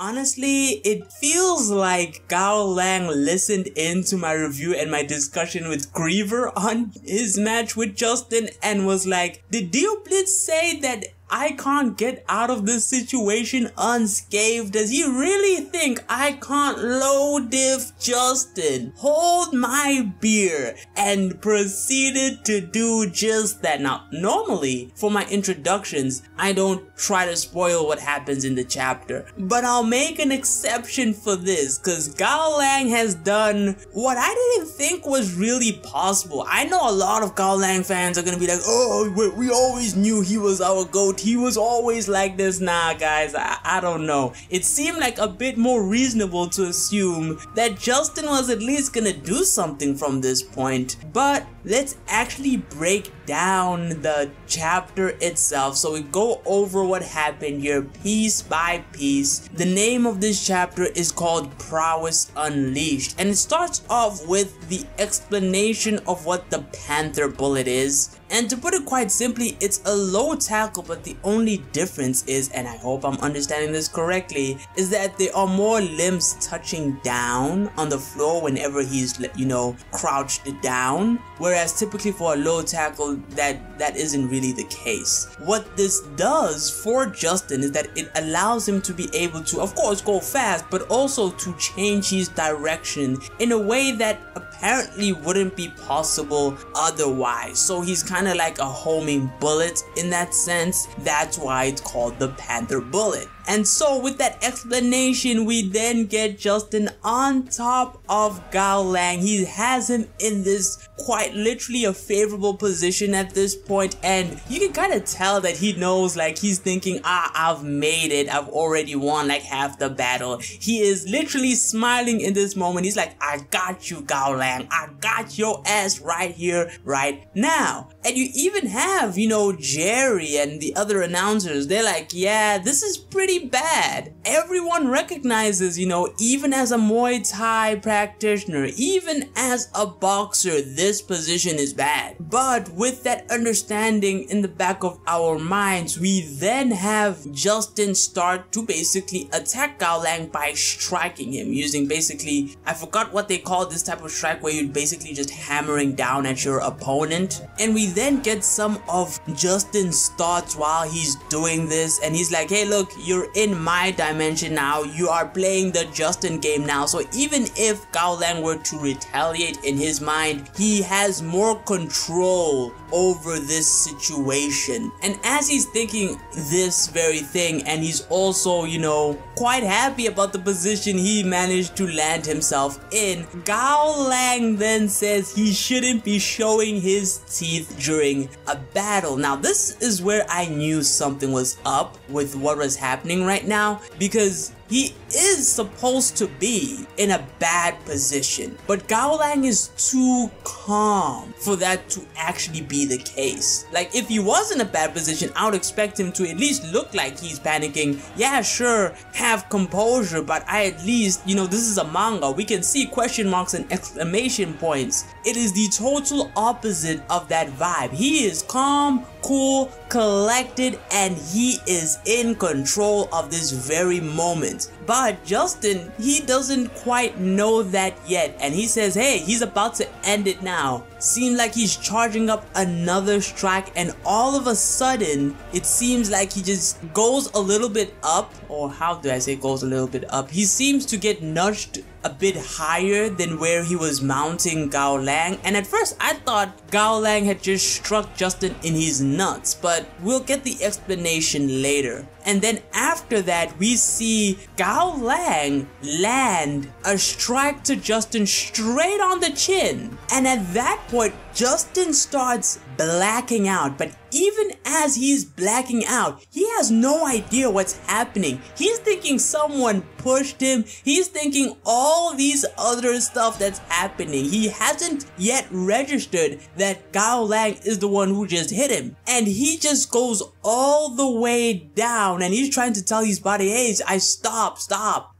Honestly, it feels like Gao Lang listened into my review and my discussion with Griever on his match with Justin and was like, did Dioblit say that I can't get out of this situation unscathed? Does he really think I can't low diff Justin? Hold my beer, and proceeded to do just that. Now, normally for my introductions, I don't try to spoil what happens in the chapter, but I'll make an exception for this because Gao Lang has done what I didn't think was really possible. I know a lot of Gao Lang fans are gonna be like, oh, we always knew he was our GOAT. He was always like this. Nah, guys, I don't know. It seemed like a bit more reasonable to assume that Justin was at least gonna do something from this point. But let's actually break down the chapter itself. So we go over what happened here piece by piece. The name of this chapter is called Prowess Unleashed, and it starts off with the explanation of what the Panther Bullet is. And to put it quite simply, it's a low tackle, but the only difference is, and I hope I'm understanding this correctly, is that there are more limbs touching down on the floor whenever he's, you know, crouched down, whereas typically for a low tackle that isn't really the case. What this does for Justin is that it allows him to be able to, of course, go fast, but also to change his direction in a way that apparently wouldn't be possible otherwise. So he's kind of like a homing bullet in that sense. That's why it's called the Panther Bullet. And so with that explanation, we then get Justin on top of Gao Lang. He has him in this quite literally a favorable position at this point, and you can kind of tell that he knows, like he's thinking, I've made it, I've already won like half the battle. He is literally smiling in this moment. He's like, I got you, Gao Lang, I got your ass right here, right now. And you even have, you know, Jerry and the other announcers, they're like, yeah, this is pretty bad. Everyone recognizes, you know, even as a Muay Thai practitioner, even as a boxer, this position is bad. But with that understanding in the back of our minds, we then have Justin start to basically attack Gao Lang by striking him using basically, I forgot what they call this type of strike where you're basically just hammering down at your opponent. And we then get some of Justin's thoughts while he's doing this, and he's like, hey look, you're in my dimension now, you are playing the Justin game now. So even if Gao Lang were to retaliate in his mind, he has more control over this situation. And as he's thinking this very thing, and he's also, you know, quite happy about the position he managed to land himself in, Gao Lang then says he shouldn't be showing his teeth during a battle. Now this is where I knew something was up with what was happening right now, because he is supposed to be in a bad position, but Gao Lang is too calm for that to actually be the case. Like if he was in a bad position, I would expect him to at least look like he's panicking. Yeah, sure, have composure, but I at least, you know, this is a manga, we can see question marks and exclamation points. It is the total opposite of that vibe. He is calm, cool, collected, and he is in control of this very moment. But Justin, he doesn't quite know that yet, and he says, hey, he's about to end it now. Seems like he's charging up another strike, and all of a sudden it seems like he just goes a little bit up, or how do I say goes a little bit up? He seems to get nudged a bit higher than where he was mounting Gao Lang, and at first I thought Gao Lang had just struck Justin in his nuts, but we'll get the explanation later. And then after that we see Gao Lang land a strike to Justin straight on the chin, and at that point Justin starts blacking out. But even as he's blacking out, he has no idea what's happening. He's thinking someone pushed him. He's thinking all these other stuff that's happening. He hasn't yet registered that Gao Lang is the one who just hit him. And he just goes all the way down, and he's trying to tell his body, hey, I stop.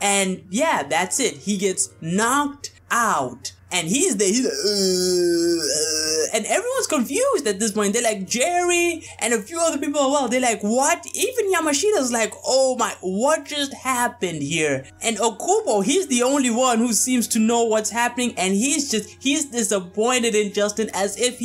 And yeah, that's it. He gets knocked out and he's like, and everyone's confused at this point. They're like, Jerry and a few other people as well. They're like, what? Even Yamashita's like, oh my, what just happened here? And Okubo, he's the only one who seems to know what's happening, and he's disappointed in Justin, as if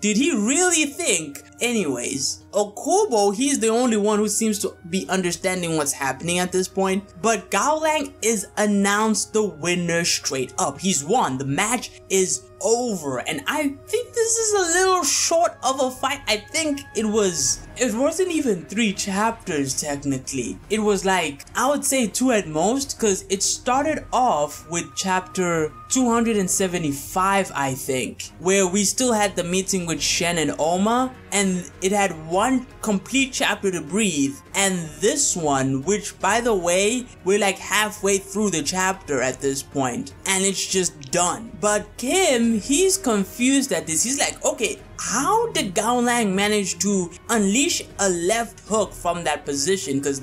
did he really think? Anyways, Okubo, he's the only one who seems to be understanding what's happening at this point. But Gao Lang is announced the winner straight up. He's won. The match is over, and I think this is a little short of a fight. I think it wasn't even 3 chapters technically. It was like, I would say 2 at most, because it started off with chapter 275, I think, where we still had the meeting with Shen and Oma, and it had 1 complete chapter to breathe. And this one, which by the way, we're like halfway through the chapter at this point, and it's just done. But Kim, he's confused at this. He's like, okay, how did Gao Lang manage to unleash a left hook from that position? Because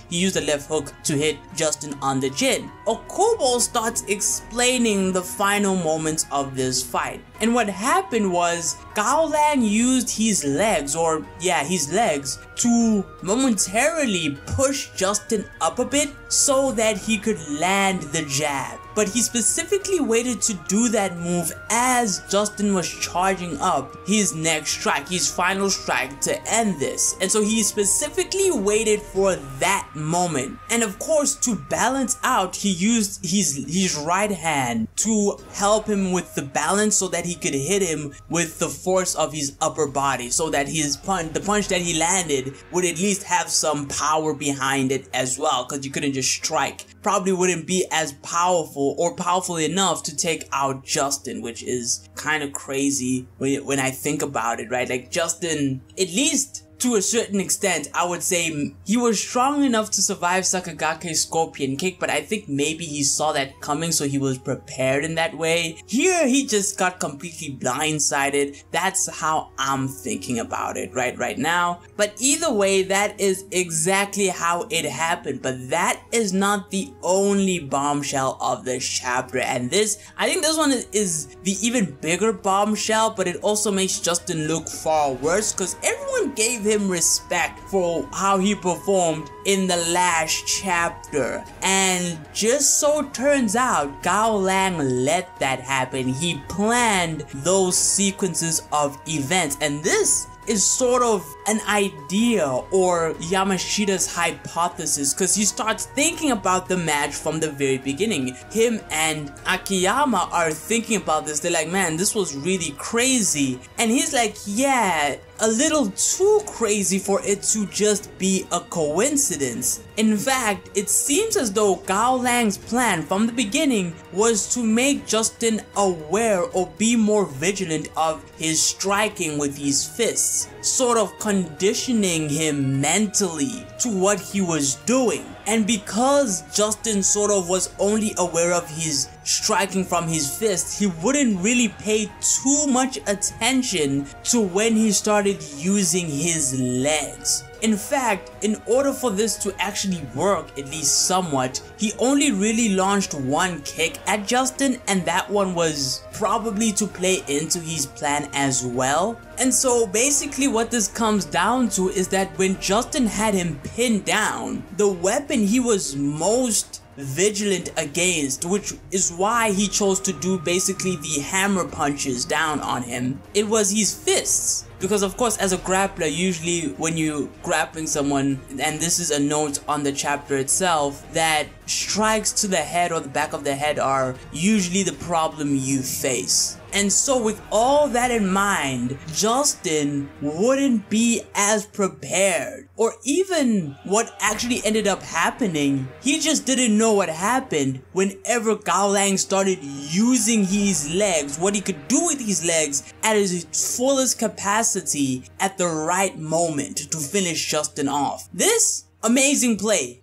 he used a left hook to hit Justin on the chin. Okubo starts explaining the final moments of this fight. And what happened was, Gao Lang used his legs, to momentarily push Justin up a bit so that he could land the jab. But he specifically waited to do that move as Justin was charging up his next strike, his final strike, to end this. And so he specifically waited for that moment. And of course, to balance out, he used his right hand to help him with the balance so that he could hit him with the force of his upper body, so that the punch that he landed would at least have some power behind it as well, because you couldn't just strike. Probably wouldn't be as powerful or powerful enough to take out Justin, which is kind of crazy when I think about it, right? Like, Justin, at least to a certain extent, I would say he was strong enough to survive Sakagake's scorpion kick, but I think maybe he saw that coming, so he was prepared in that way. Here, he just got completely blindsided. That's how I'm thinking about it right now. But either way, that is exactly how it happened. But that is not the only bombshell of this chapter. And I think this one is the even bigger bombshell, but it also makes Justin look far worse, because everyone gave him respect for how he performed in the last chapter, and just so turns out Gao Lang let that happen. He planned those sequences of events, and this is sort of an idea or Yamashita's hypothesis, because he starts thinking about the match from the very beginning. Him and Akiyama are thinking about this. They're like, man, this was really crazy. And he's like, yeah, a little too crazy for it to just be a coincidence. In fact, it seems as though Gao Lang's plan from the beginning was to make Justin aware or be more vigilant of his striking with his fists, sort of conditioning him mentally to what he was doing. And because Justin sort of was only aware of his striking from his fists, he wouldn't really pay too much attention to when he started using his legs. In fact, in order for this to actually work, at least somewhat, he only really launched 1 kick at Justin, and that one was probably to play into his plan as well. And so basically what this comes down to is that when Justin had him pinned down, the weapon he was most vigilant against, which is why he chose to do basically the hammer punches down on him, it was his fists. Because of course, as a grappler, usually when you grappling someone, and this is a note on the chapter itself, that strikes to the head or the back of the head are usually the problem you face. And so with all that in mind, Justin wouldn't be as prepared. Or even what actually ended up happening, he just didn't know what happened whenever Gao Lang started using his legs, what he could do with his legs at his fullest capacity at the right moment to finish Justin off. This amazing play,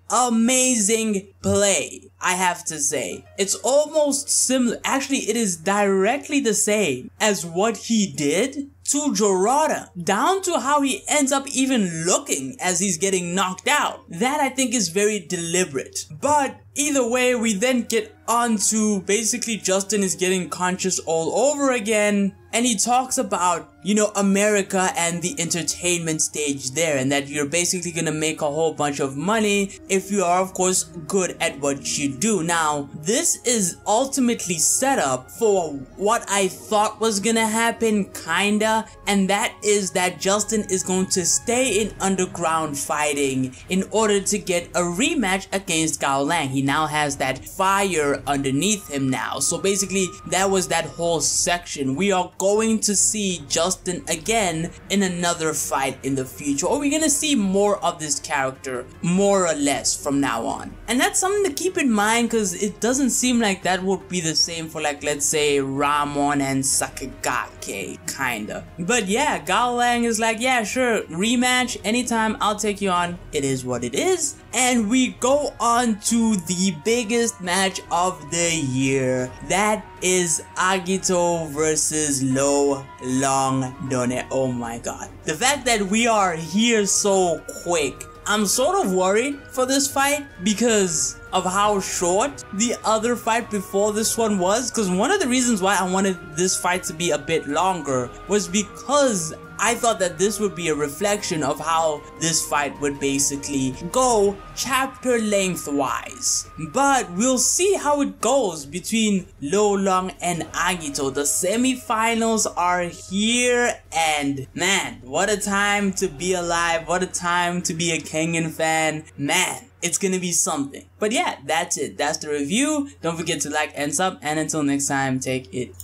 I have to say. It's almost similar, actually it is directly the same as what he did to Gerada, down to how he ends up even looking as he's getting knocked out. That I think is very deliberate. But either way, we then get on to basically Justin is getting conscious all over again, and he talks about, you know, America and the entertainment stage there, and that you're basically gonna make a whole bunch of money if you are, of course, good at what you do. Now, this is ultimately set up for what I thought was gonna happen, kinda, and that is that Justin is going to stay in underground fighting in order to get a rematch against Gao Lang. He now has that fire underneath him now. So basically, that was that whole section. We are going to see Justin again in another fight in the future, or we're gonna see more of this character more or less from now on. And that's something to keep in mind, because it doesn't seem like that would be the same for, like, let's say Ramon and Sakigake, kinda. But yeah, Gao Lang is like, yeah, sure, rematch anytime, I'll take you on. It is what it is. And we go on to the biggest match of the year. That is Agito versus Lo Longdone. Oh my god. The fact that we are here so quick, I'm sort of worried for this fight because of how short the other fight before this one was. Because one of the reasons why I wanted this fight to be a bit longer was because I thought that this would be a reflection of how this fight would basically go chapter lengthwise. But we'll see how it goes between Lo Long and Agito. The semi-finals are here, and man, what a time to be alive. What a time to be a Kengan fan. Man, it's gonna be something. But yeah, that's it. That's the review. Don't forget to like and sub, and until next time, take it